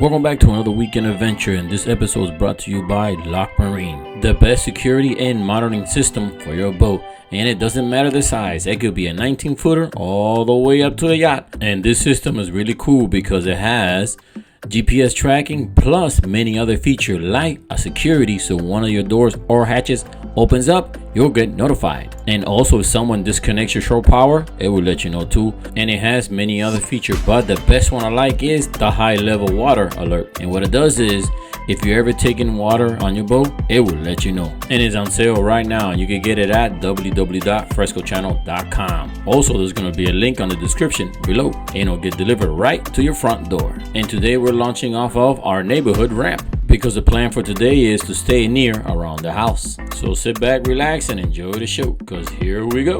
Welcome back to another weekend adventure, and this episode is brought to you by Lock Marine, the best security and monitoring system for your boat. And it doesn't matter the size, it could be a 19-footer all the way up to a yacht. And this system is really cool because it has GPS tracking plus many other features like a security, so one of your doors or hatches opens up, you'll get notified. And also if someone disconnects your shore power, it will let you know too. And it has many other features, but the best one I like is the high level water alert. And what it does is, if you're ever taking water on your boat, it will let you know. And it's on sale right now, and you can get it at www.frescochannel.com. Also, there's going to be a link on the description below, and it'll get delivered right to your front door. And today we're launching off of our neighborhood ramp, because the plan for today is to stay near around the house. So sit back, relax, and enjoy the show, because here we go.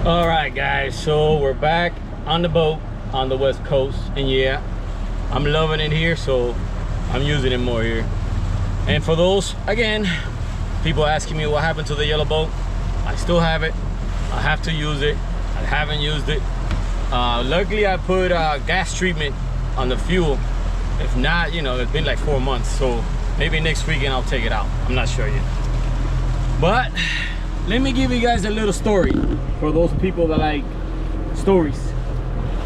All right, guys, so we're back on the boat on the west coast, and yeah, I'm loving it here, so I'm using it more here. And for those, again, people asking me what happened to the yellow boat, I still have it. I have to use it. I haven't used it. Luckily I put gas treatment on the fuel. If not, you know, it's been like 4 months, so maybe next weekend I'll take it out. I'm not sure yet, but let me give you guys a little story for those people that like stories.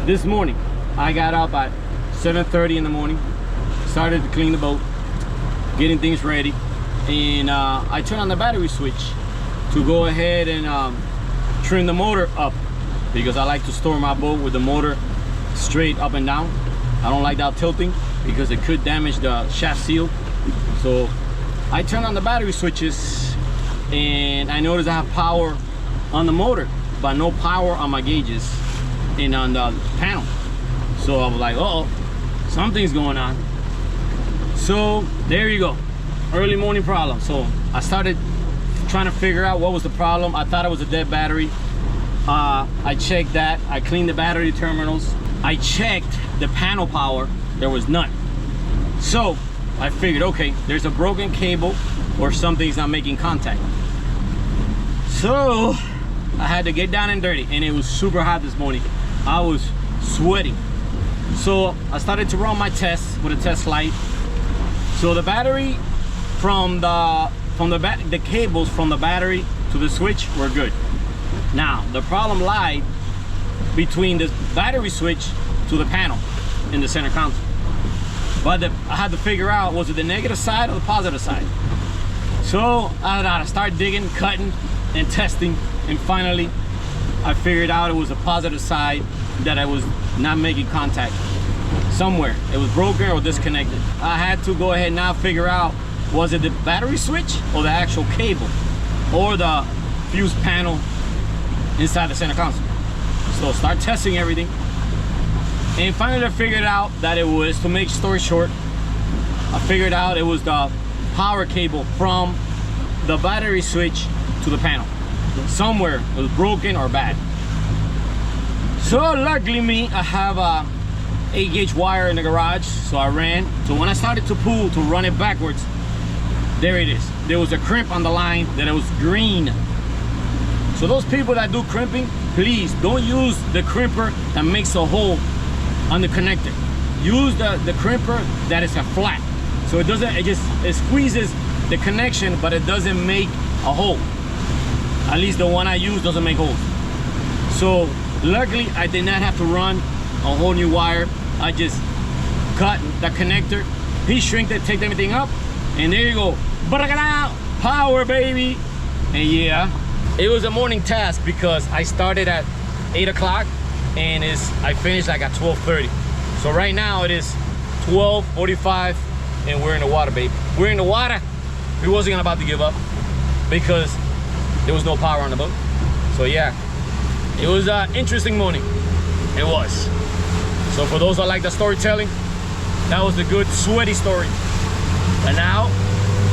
This morning, I got up at 7:30 in the morning, started to clean the boat, getting things ready, and I turned on the battery switch to go ahead and trim the motor up, because I like to store my boat with the motor straight up and down. I don't like that tilting because it could damage the shaft seal. So I turned on the battery switches, and I noticed I have power on the motor but no power on my gauges and on the panel. So I was like, uh-oh, something's going on. So there you go, early morning problem. So I started trying to figure out what was the problem. I thought it was a dead battery. I checked that. I cleaned the battery terminals. I checked the panel power. There was none. So I figured, okay, there's a broken cable or something's not making contact. So I had to get down and dirty, and it was super hot this morning. I was sweating. So I started to run my tests with a test light. So the battery from the cables from the battery to the switch were good. Now the problem lied between the battery switch to the panel in the center console. But I had to figure out, was it the negative side or the positive side? So I had to start digging, cutting, and testing, and finally I figured out it was a positive side, that I was not making contact somewhere. It was broken or disconnected. I had to go ahead now figure out, was it the battery switch or the actual cable or the fuse panel inside the center console. So start testing everything, and finally I figured out that it was, to make story short, I figured out it was the power cable from the battery switch to the panel. Somewhere it was broken or bad. So luckily me, I have a 8-gauge wire in the garage, so I ran. So when I started to pull to run it backwards, there it is. There was a crimp on the line that it was green. So those people that do crimping, please don't use the crimper that makes a hole on the connector. Use the crimper that is a flat. So it doesn't, it squeezes the connection, but it doesn't make a hole. At least the one I use doesn't make holes. So luckily I did not have to run a whole new wire. I just cut the connector, heat shrink it, take everything up, and there you go. Power, baby. And yeah, it was a morning task because I started at 8 o'clock and I finished like at 12:30. So right now it is 12:45 and we're in the water, baby. We're in the water. We wasn't about to give up because there was no power on the boat. So yeah, it was an interesting morning. It was. So for those that like the storytelling, that was a good sweaty story. But now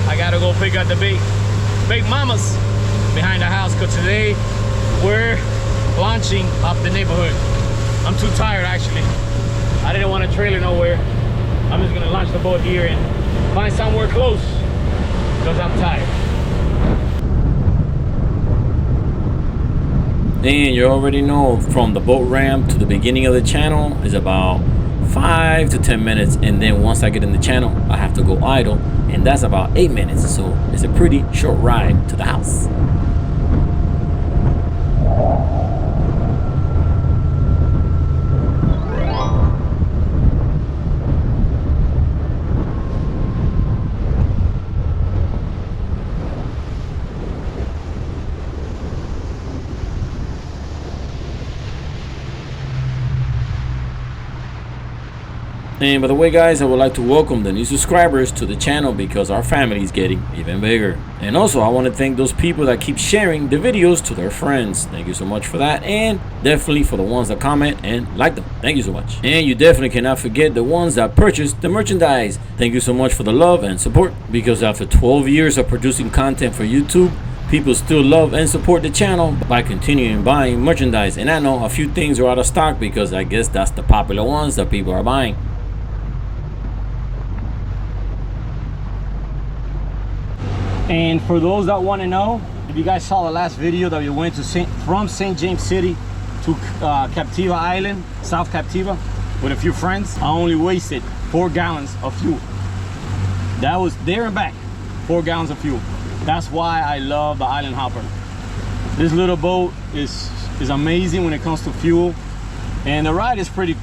I gotta go pick up the big mamas behind the house, because today we're launching up the neighborhood. I'm too tired actually. I didn't want a trailer nowhere. I'm just gonna launch the boat here and find somewhere close because I'm tired. And you already know, from the boat ramp to the beginning of the channel is about 5 to 10 minutes, and then once I get in the channel I have to go idle, and that's about 8 minutes, so it's a pretty short ride to the house. And by the way, guys, I would like to welcome the new subscribers to the channel because our family is getting even bigger. And also, I want to thank those people that keep sharing the videos to their friends. Thank you so much for that. And definitely for the ones that comment and like them. Thank you so much. And you definitely cannot forget the ones that purchase the merchandise. Thank you so much for the love and support, because after 12 years of producing content for YouTube, people still love and support the channel by continuing buying merchandise. And I know a few things are out of stock because I guess that's the popular ones that people are buying. And for those that want to know, if you guys saw the last video that we went to from St. James City to Captiva Island, South Captiva, with a few friends, I only wasted 4 gallons of fuel. That was there and back, 4 gallons of fuel. That's why I love the Island Hopper. This little boat is amazing when it comes to fuel, and the ride is pretty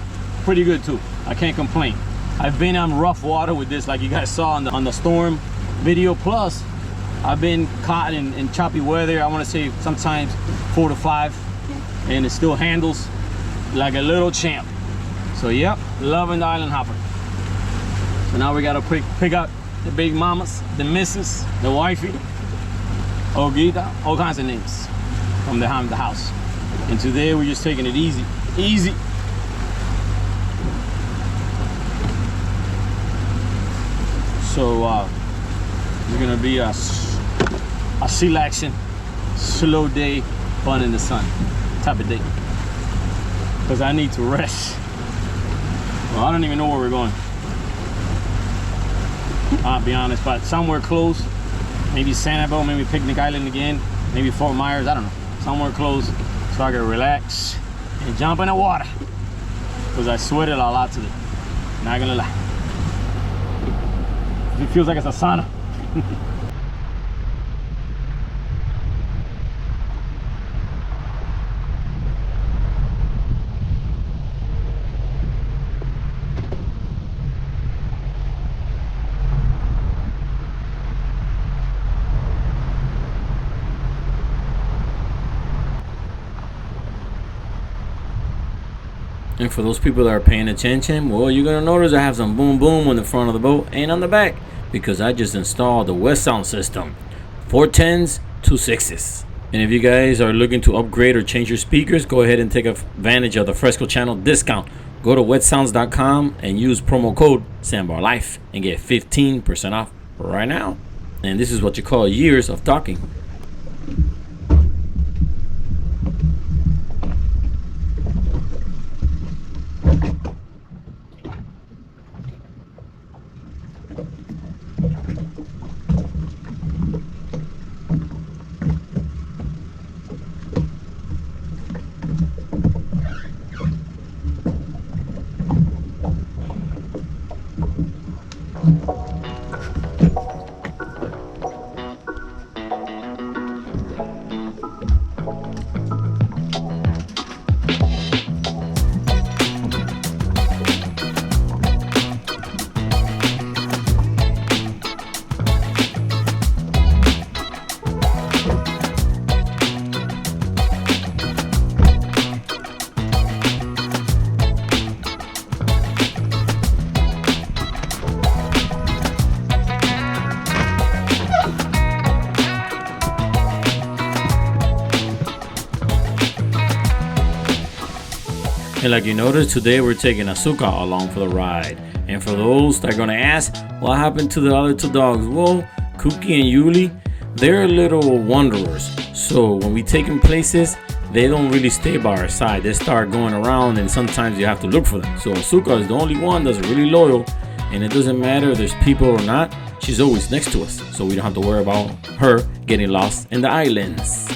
good too. I can't complain. I've been on rough water with this, like you guys saw on the storm video, plus I've been caught in choppy weather. I want to say sometimes 4 to 5, and it still handles like a little champ. So yep, loving the Island Hopper. So now we gotta pick up the big mamas, the missus, the wifey, Olguita, all kinds of names from behind the house. And today we're just taking it easy. So it's gonna be a chillaxing, slow day, fun in the sun type of day, because I need to rest. Well, I don't even know where we're going, I'll be honest, but somewhere close, maybe Sanibel, maybe Picnic Island again, maybe Fort Myers, I don't know, somewhere close, so I can relax and jump in the water, because I sweated a lot today, not gonna lie. It feels like it's a sauna. And for those people that are paying attention, well, you're gonna notice I have some boom boom on the front of the boat and on the back, because I just installed the West sound system, 410s, 2.6s. And if you guys are looking to upgrade or change your speakers, go ahead and take advantage of the Fresco channel discount. Go to wetsounds.com and use promo code sandbarlife and get 15% off right now. And this is what you call years of talking. And like you noticed, today we're taking Asuka along for the ride. And for those that are gonna ask, what happened to the other two dogs? Well, Cookie and Yuli, they're little wanderers. So when we take them places, they don't really stay by our side. They start going around and sometimes you have to look for them. So Asuka is the only one that's really loyal, and it doesn't matter if there's people or not, she's always next to us. So we don't have to worry about her getting lost in the islands.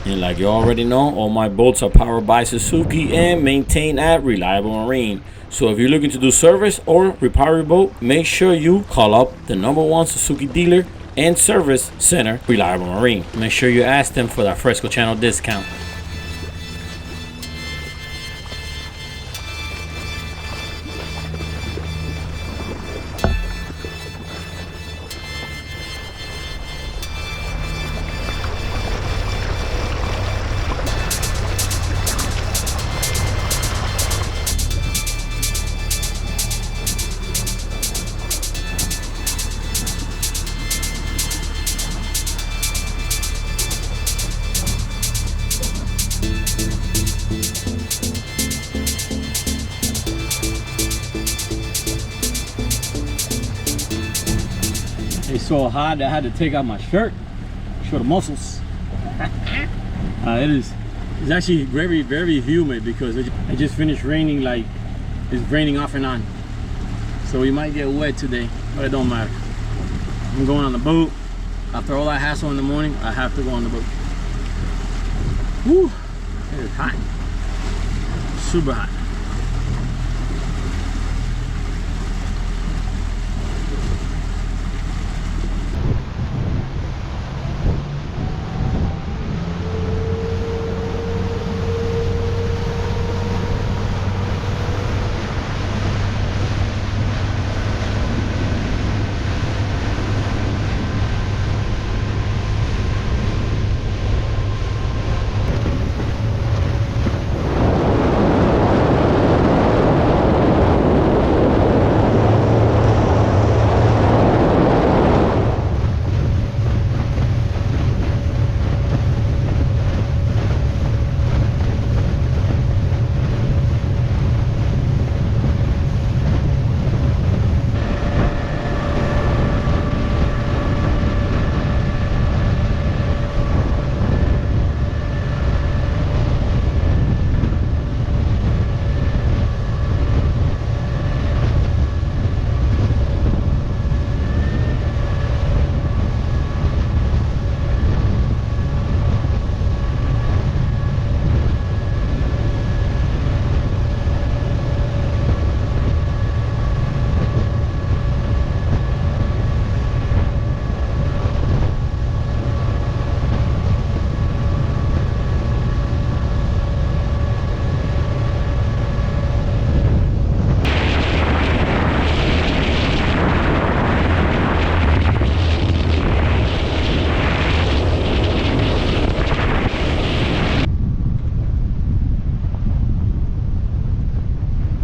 And like you already know, all my boats are powered by Suzuki and maintained at Reliable Marine. So if you're looking to do service or repair your boat, make sure you call up the #1 Suzuki dealer and service center, Reliable Marine. Make sure you ask them for that Fresco channel discount. It's so hot that I had to take out my shirt, show the muscles. It's actually very, very humid because it just finished raining. Like, it's raining off and on. So we might get wet today, but it don't matter. I'm going on the boat. After all that hassle in the morning, I have to go on the boat. Woo, it is hot, super hot.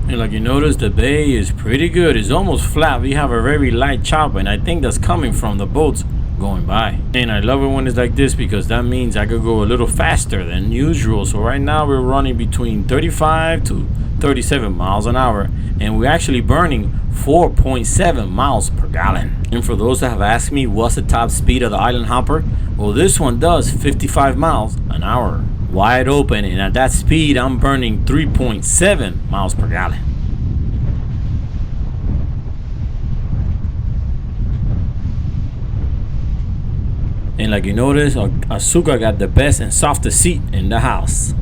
And like you notice, the bay is pretty good. It's almost flat. We have a very light chop, and I think that's coming from the boats going by. And I love it when it's like this because that means I could go a little faster than usual. So right now we're running between 35 to 37 miles an hour, and we're actually burning 4.7 miles per gallon. And for those that have asked me what's the top speed of the Island Hopper, well, this one does 55 miles an hour. Wide open, and at that speed I'm burning 3.7 miles per gallon. And like you notice, Asuka got the best and softest seat in the house.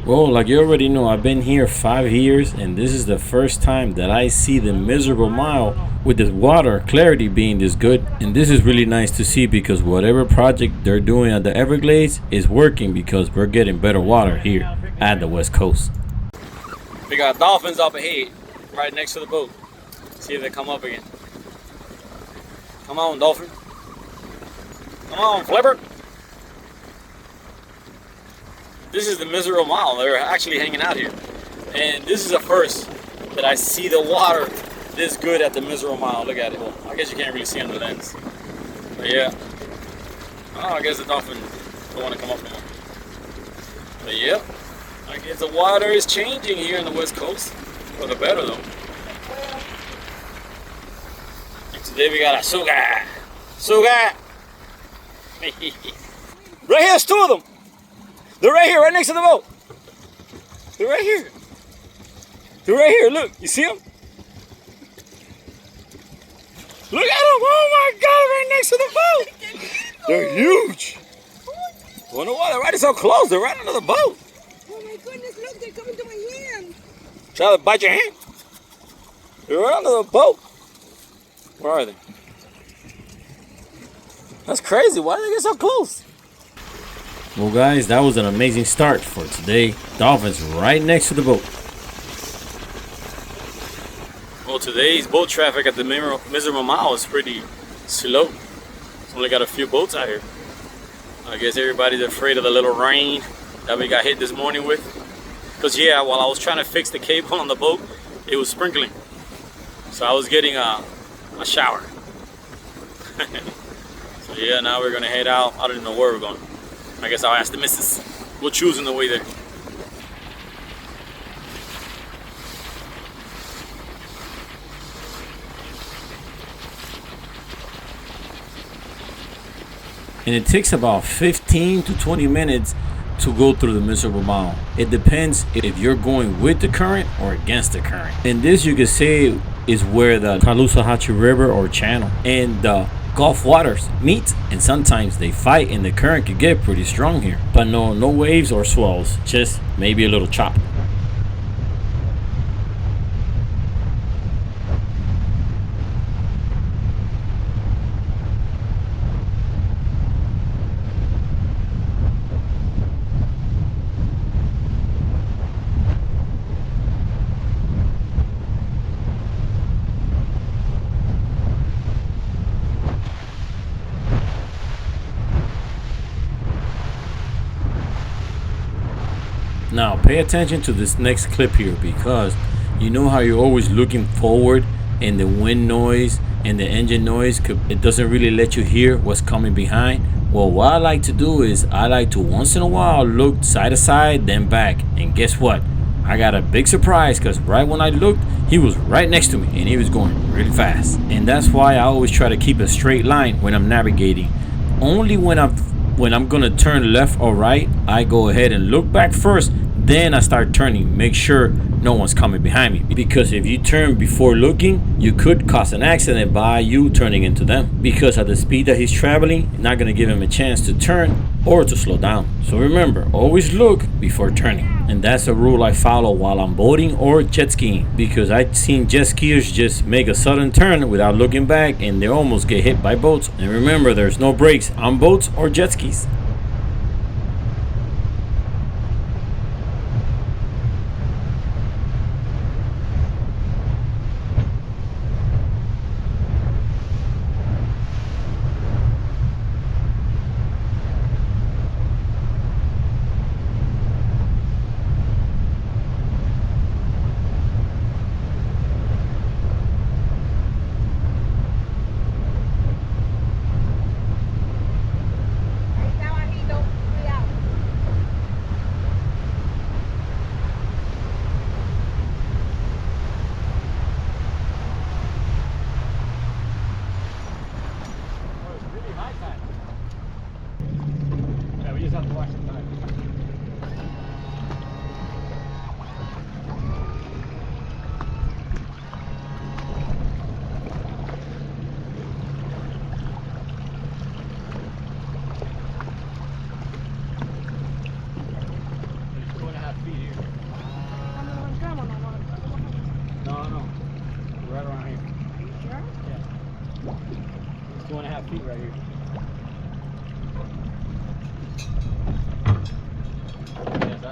Well, like you already know, I've been here 5 years, and this is the first time that I see the miserable mile with the water clarity being this good. And this is really nice to see because whatever project they're doing at the Everglades is working because we're getting better water here at the West Coast. We got dolphins up ahead, right next to the boat. See if they come up again. Come on, dolphin. Come on, flipper. This is the miserable mile. They're actually hanging out here. And this is the first that I see the water this good at the miserable mile. Look at it. Well, I guess you can't really see on the lens. But yeah. Oh, I guess the dolphin don't want to come up anymore. But yeah. I guess the water is changing here in the West Coast. For the better though. And today we got a suga. Suga! Right here, there's two of them. They're right here, right next to the boat. They're right here. They're right here, look. You see them? Look at them. Oh my God, right next to the boat. They're huge. Wonder why they're right so close. They're right under the boat. Oh my goodness, look, they're coming to my hand. Try to bite your hand. They're right under the boat. Where are they? That's crazy. Why did they get so close? Well, guys, that was an amazing start for today. Dolphins right next to the boat. Well, today's boat traffic at the miserable mile is pretty slow. It's only got a few boats out here. I guess everybody's afraid of the little rain that we got hit this morning with. Because yeah, while I was trying to fix the cable on the boat, it was sprinkling. So I was getting a shower. So yeah, now we're gonna head out. I don't even know where we're going. I guess I'll ask the missus. We'll choose on the way there. And it takes about 15 to 20 minutes to go through the miserable mile. It depends if you're going with the current or against the current. And this, you could say, is where the Caloosahatchee River or channel and the Gulf waters meet, and sometimes they fight and the current could get pretty strong here. But no waves or swells, just maybe a little chop. Now pay attention to this next clip here, because you know how you're always looking forward and the wind noise and the engine noise, it doesn't really let you hear what's coming behind. Well, what I like to do is I like to once in a while look side to side, then back, and guess what? I got a big surprise, because right when I looked, he was right next to me and he was going really fast. And that's why I always try to keep a straight line when I'm navigating. Only when I'm gonna turn left or right, I go ahead and look back first, then I start turning, make sure no one's coming behind me. Because if you turn before looking, you could cause an accident by you turning into them. Because at the speed that he's traveling, you're not gonna give him a chance to turn or to slow down. So remember, always look before turning. And that's a rule I follow while I'm boating or jet skiing. Because I've seen jet skiers just make a sudden turn without looking back and they almost get hit by boats. And remember, there's no brakes on boats or jet skis.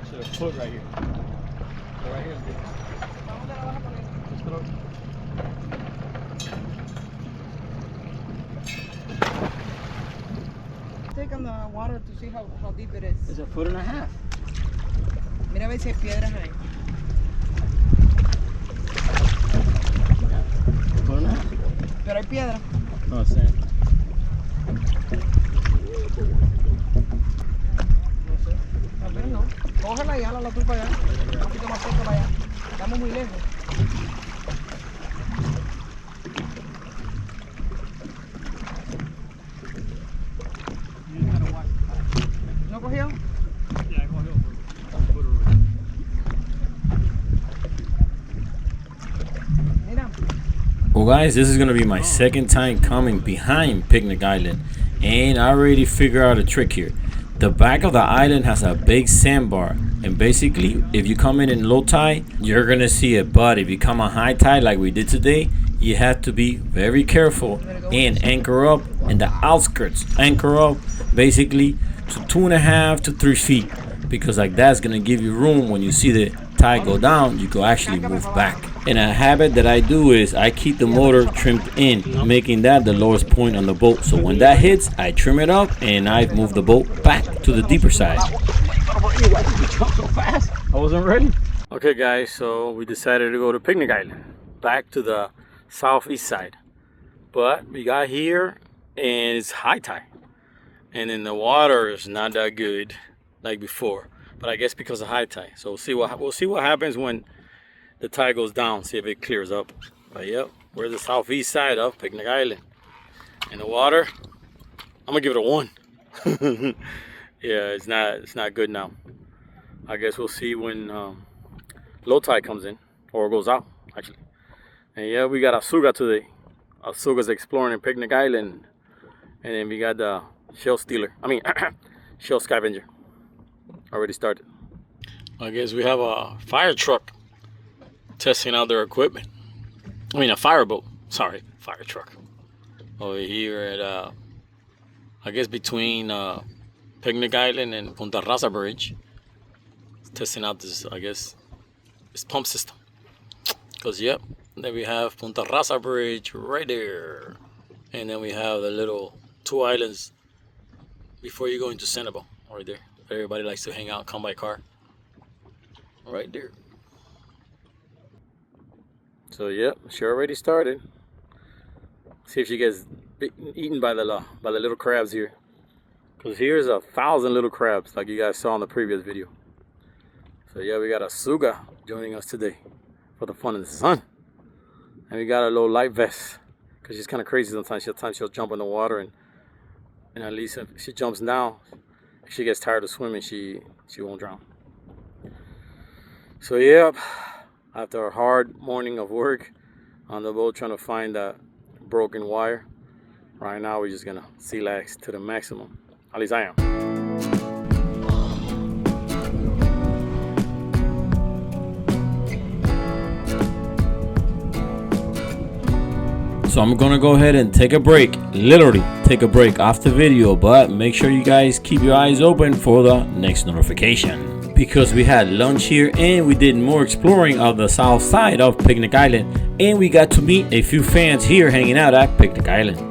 Actually, a foot right here. So right here is good. Just put over. Take on the water to see how deep it is. It's a foot and a half. Mira a ver si hay piedras ahí. Foot and a half. Pero hay piedra. No, it's sand. No sé. Tal vez no. Cógela y jálala tú para allá. Un poquito más cerca para allá. Estamos muy lejos. ¿No cogió? Yeah, cogió. Mira. Well guys, this is gonna be my second time coming behind Picnic Island, and I already figured out a trick here. The back of the island has a big sandbar, and basically if you come in low tide, you're gonna see it, but if you come on high tide like we did today, you have to be very careful and anchor up in the outskirts. Anchor up basically to 2.5 to 3 feet, because like that's gonna give you room when you see the tide go down, you can actually move back. And a habit that I do is I keep the motor trimmed in, making that the lowest point on the boat. So when that hits, I trim it up and I move the boat back to the deeper side. So fast. I wasn't ready. Okay guys, so we decided to go to Picnic Island, back to the southeast side. But we got here and it's high tide. And then the water is not that good like before. But I guess because of high tide. So we'll see what happens when the tide goes down, see if it clears up. But yep, we're the southeast side of Picnic Island. And the water, I'm gonna give it a 1. Yeah, it's not good now. I guess we'll see when low tide comes in, or goes out actually. And yeah, we got Asuga today. Asuga's exploring in Picnic Island. And then we got the shell shell scavenger. Already started. I guess we have a fire truck testing out their equipment. I mean a fireboat. Sorry, fire truck. Over here at I guess between Picnic Island and Punta Rasa Bridge. Testing out this, I guess, this pump system. Cause yep, then we have Punta Rasa Bridge right there. And then we have the little 2 islands before you go into Sanibel, right there. Everybody likes to hang out, come by car. Right there. So yep, she already started. See if she gets eaten by the little crabs here. Cause here's 1,000 little crabs, like you guys saw in the previous video. So yeah, we got Asuga joining us today for the fun in the sun. And we got a little life vest. Cause she's kind of crazy sometimes. She'll jump in the water and at least if she jumps down, if she gets tired of swimming, she won't drown. So yeah, after a hard morning of work on the boat trying to find that broken wire, right now we're just gonna chillax to the maximum. At least I am. So I'm gonna go ahead and take a break, literally take a break off the video, but make sure you guys keep your eyes open for the next notification, because we had lunch here and we did more exploring of the south side of Picnic Island, and we got to meet a few fans here hanging out at Picnic Island.